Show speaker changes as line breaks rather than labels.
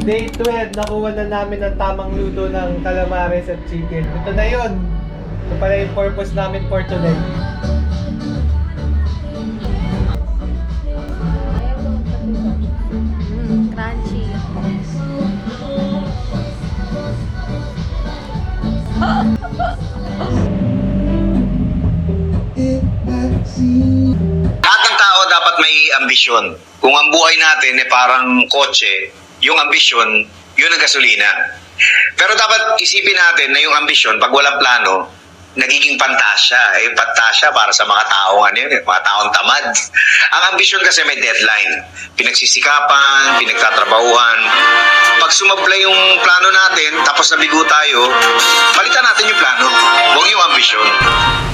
Day 12, nakuha na namin ang tamang luto ng calamares at chicken. Ito na yun. Ito pala yung purpose namin for today.
Crunchy.
Lahat ng tao dapat may ambisyon. Kung ang buhay natin ay parang kotse, yung ambisyon, yun ang gasolina. Pero dapat isipin natin na yung ambisyon, pag walang plano, nagiging pantasya. Yung pantasya para sa mga taong mga taong tamad. Ang ambisyon kasi may deadline. Pinagsisikapan, pinagtatrabahuhan. Pag sumabla yung plano natin, tapos nabigo tayo, palitan natin yung plano. Huwag yung ambisyon.